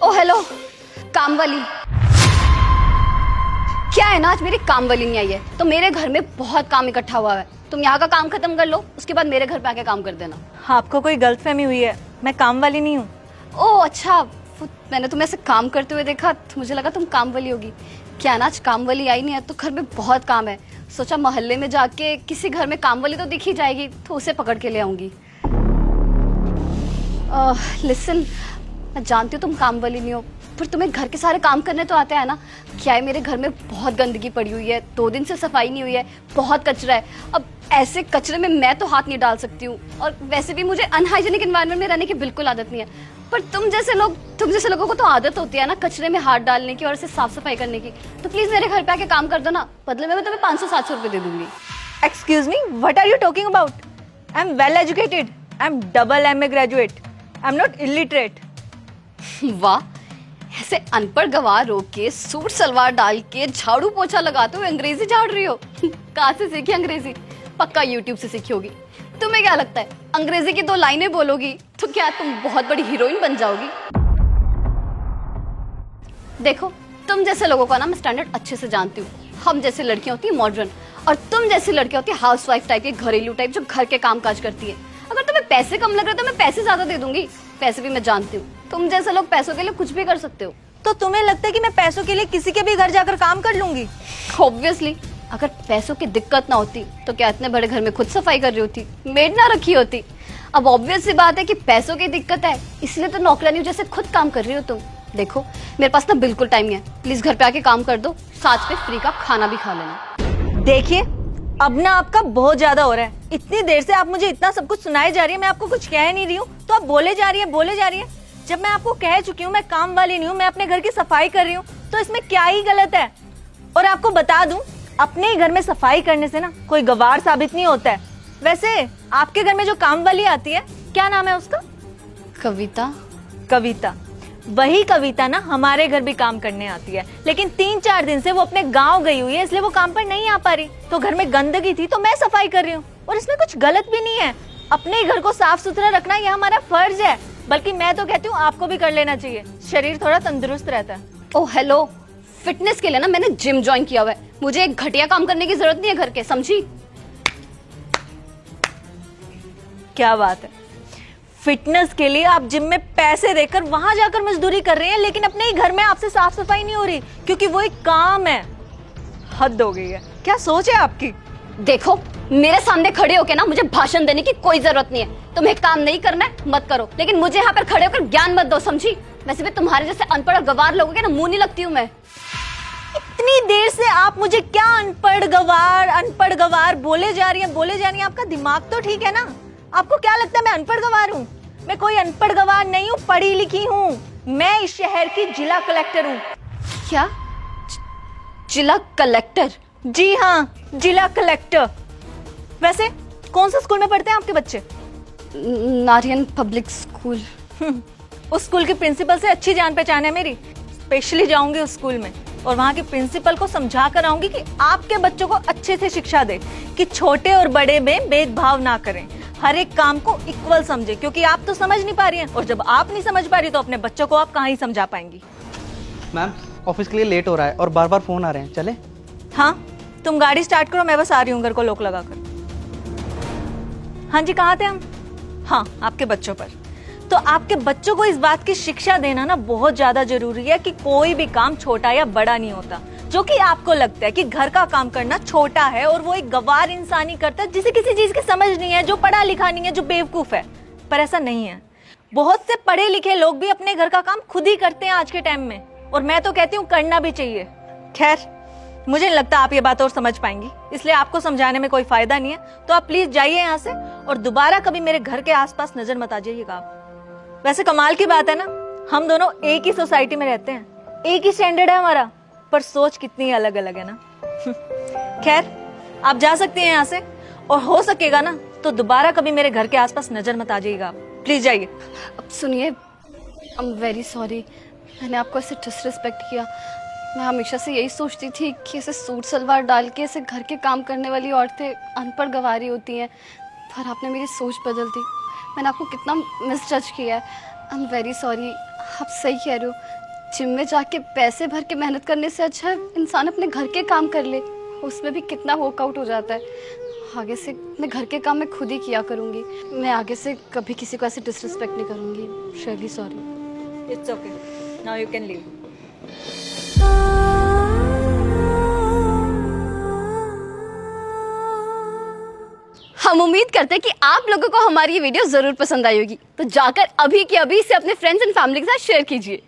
ओ hello, काम वाली। क्या है ना, आज मेरी काम वाली नहीं आई है तो मेरे घर में बहुत काम इकट्ठा हुआ है। तुम यहाँ का काम खत्म कर लो, उसके बाद मेरे घर पे आके काम कर देना। आपको कोई गलतफहमी हुई है, मैं काम वाली नहीं हूँ। ओह अच्छा, मैंने तुम्हें ऐसे काम करते हुए देखा तो मुझे लगा तुम काम वाली होगी। क्या ना, आज काम वाली आई नहीं है तो घर में बहुत काम है। सोचा मोहल्ले में जाके किसी घर में काम वाली तो दिख ही जाएगी तो उसे पकड़ के ले आऊंगी। लिसन, मैं जानती हूँ तुम काम वाली नहीं हो, पर तुम्हें घर के सारे काम करने तो आते हैं ना। क्या है, मेरे घर में बहुत गंदगी पड़ी हुई है, 2 दिन से सफाई नहीं हुई है, बहुत कचरा है। अब ऐसे कचरे में मैं तो हाथ नहीं डाल सकती हूँ, और वैसे भी मुझे अनहाइजीनिक एनवायरनमेंट में रहने की बिल्कुल आदत नहीं है। पर तुम जैसे लोगों को तो आदत होती है ना कचरे में हाथ डालने की और इसे साफ सफाई करने की। तो प्लीज मेरे घर पे आके काम कर दो ना, बदले में मैं तुम्हें 500-700 रुपए दे दूंगी। Excuse me, what are you talking about? I am well educated, I am double MA graduate, I am not illiterate. वाह, ऐसे अनपढ़ गवार हो के सूट सलवार डाल के झाड़ू पोछा लगाते हुए अंग्रेजी झाड़ रही हो। कहाँ से सीखी अंग्रेजी? पक्का यूट्यूब से सीखी होगी। तुम्हें क्या लगता है अंग्रेजी की 2 लाइनें बोलोगी तो क्या तुम बहुत बड़ी हीरोइन बन जाओगी? देखो, तुम जैसे लोगों का ना मैं स्टैंडर्ड अच्छे से जानती हूँ। हम जैसी लड़कियां होती है मॉडर्न, और तुम जैसी लड़कियां होती है हाउसवाइफ टाइप की, घरेलू टाइप, जो घर के काम काज करती है। अगर तुम्हें पैसे कम लग रहे तो मैं पैसे ज्यादा दे दूंगी। पैसे भी मैं जानती हूँ, तुम जैसे लोग पैसों के लिए कुछ भी कर सकते हो। तो तुम्हें लगता है कि मैं पैसों के लिए किसी के भी घर जाकर काम कर लूंगी? ऑब्वियसली, अगर पैसों की दिक्कत ना होती तो क्या इतने बड़े घर में खुद सफाई कर रही होती, मेड ना रखी होती? अब ऑब्वियस सी बात है कि पैसों की दिक्कत है, इसलिए तो नौकरानी जैसे खुद काम कर रही हो तुम। देखो, मेरे पास ना बिल्कुल टाइम नहीं है, प्लीज घर पे आके काम कर दो, साथ में फ्री का खाना भी खा लेना। देखिए, अब ना आपका बहुत ज्यादा हो रहा है। इतनी देर से आप मुझे इतना सब कुछ सुनाए जा रही है, मैं आपको कुछ कह नहीं रही हूँ तो आप बोले जा रही है। जब मैं आपको कह चुकी हूँ मैं काम वाली नहीं हूँ, मैं अपने घर की सफाई कर रही हूँ, तो इसमें क्या ही गलत है? और आपको बता दूं, अपने ही घर में सफाई करने से ना कोई गवार साबित नहीं होता है। वैसे आपके घर में जो काम वाली आती है, क्या नाम है उसका? कविता। कविता, वही कविता ना हमारे घर भी काम करने आती है, लेकिन 3-4 दिन से वो अपने गांव गई हुई है, इसलिए वो काम पर नहीं आ पा रही। तो घर में गंदगी थी तो मैं सफाई कर रही हूँ, और इसमें कुछ गलत भी नहीं है। अपने घर को साफ सुथरा रखना यह हमारा फर्ज है, बल्कि मैं तो कहती हूँ आपको भी कर लेना चाहिए, शरीर थोड़ा तंदुरुस्त रहता है। ओ हेलो, फिटनेस के लिए ना मैंने जिम ज्वाइन किया हुआ है, मुझे एक घटिया काम करने की जरूरत नहीं है घर के, समझी? क्या बात है, फिटनेस के लिए आप जिम में पैसे देकर वहां जाकर मजदूरी कर रहे हैं, लेकिन अपने ही घर में आपसे साफ सफाई नहीं हो रही क्योंकि वो एक काम है। हद हो गई है, क्या सोच है आपकी? देखो, मेरे सामने खड़े होके ना मुझे भाषण देने की कोई जरूरत नहीं है। तुम्हें काम नहीं करना है मत करो, लेकिन मुझे यहाँ पर खड़े होकर ज्ञान मत दो, समझी? वैसे भी तुम्हारे जैसे अनपढ़ और गवार लोगों के ना मुंह नहीं लगती हूँ मैं। इतनी देर से आप मुझे क्या अनपढ़ गवार बोले जा रही हैं। आपका दिमाग तो ठीक है ना? आपको क्या लगता है मैं अनपढ़ गवार हूँ? मैं कोई अनपढ़ गवार नहीं हूँ, पढ़ी लिखी हूँ। मैं इस शहर की जिला कलेक्टर हूँ। क्या? जिला कलेक्टर? जी हाँ, जिला कलेक्टर। वैसे कौन सा स्कूल में पढ़ते हैं आपके बच्चे? नारियन पब्लिक स्कूल। उस स्कूल की प्रिंसिपल से अच्छी जान पहचान है मेरी। स्पेशली जाऊंगी उस स्कूल में और वहाँ के प्रिंसिपल को समझा कर आऊंगी कि आपके बच्चों को अच्छे से शिक्षा दे, कि छोटे और बड़े में भेदभाव ना करें, हर एक काम को इक्वल समझे, क्योंकि आप तो समझ नहीं पा रही हैं, और जब आप नहीं समझ पा रही तो अपने बच्चों को आप कहाँ ही समझा पाएंगी। मैम, ऑफिस के लिए लेट हो रहा है और बार बार फोन आ रहे हैं, चले? हाँ, तुम गाड़ी स्टार्ट करो, मैं बस आ रही हूँ घर को लॉक लगाकर। हाँ जी, कहाँ थे हम? हाँ, आपके बच्चों पर। तो आपके बच्चों को इस बात की शिक्षा देना ना बहुत ज्यादा जरूरी है कि कोई भी काम छोटा या बड़ा नहीं होता। जो कि आपको लगता है कि घर का काम करना छोटा है और वो एक गवार इंसान ही करता है, जिसे किसी चीज की समझ नहीं है, जो पढ़ा लिखा नहीं है, जो बेवकूफ है। पर ऐसा नहीं है, बहुत से पढ़े लिखे लोग भी अपने घर का काम खुद ही करते हैं आज के टाइम में, और मैं तो कहती हूँ करना भी चाहिए। खैर, मुझे नहीं लगता आप ये बात और समझ पाएंगी, इसलिए आपको समझाने में कोई फायदा नहीं है। तो आप प्लीज जाइए यहाँ से, और दोबारा कभी मेरे घर के आसपास नजर मत आ जाइएगा आप। वैसे कमाल की बात है ना, हम दोनों एक ही सोसाइटी में रहते हैं, एक ही स्टैंडर्ड है हमारा, पर सोच कितनी अलग अलग है ना। खैर, आप जा सकती हैं यहाँ से, और हो सकेगा ना तो दोबारा कभी मेरे घर के आसपास नजर मत आ जाइएगा आप। प्लीज जाइए। अब सुनिए, आई एम वेरी सॉरी, मैंने आपको ऐसे डिसरिस्पेक्ट किया। मैं हमेशा से यही सोचती थी कि ऐसे सूट सलवार डाल के ऐसे घर के काम करने वाली औरतें अनपढ़ गवारी होती हैं, पर आपने मेरी सोच बदल दी। मैंने आपको कितना मिसजज किया है। I am very sorry. आप सही कह रहे हो, जिम में जाके पैसे भर के मेहनत करने से अच्छा है इंसान अपने घर के काम कर ले, उसमें भी कितना वर्कआउट हो जाता है। आगे से मैं घर के काम मैं खुद ही किया करूँगी। मैं आगे से कभी किसी को ऐसे डिसरिस्पेक्ट नहीं करूँगी। Really sorry. It's okay, now you can leave. हम उम्मीद करते हैं कि आप लोगों को हमारी ये वीडियो ज़रूर पसंद आई होगी, तो जाकर अभी के अभी इसे अपने फ्रेंड्स एंड फैमिली के साथ शेयर कीजिए।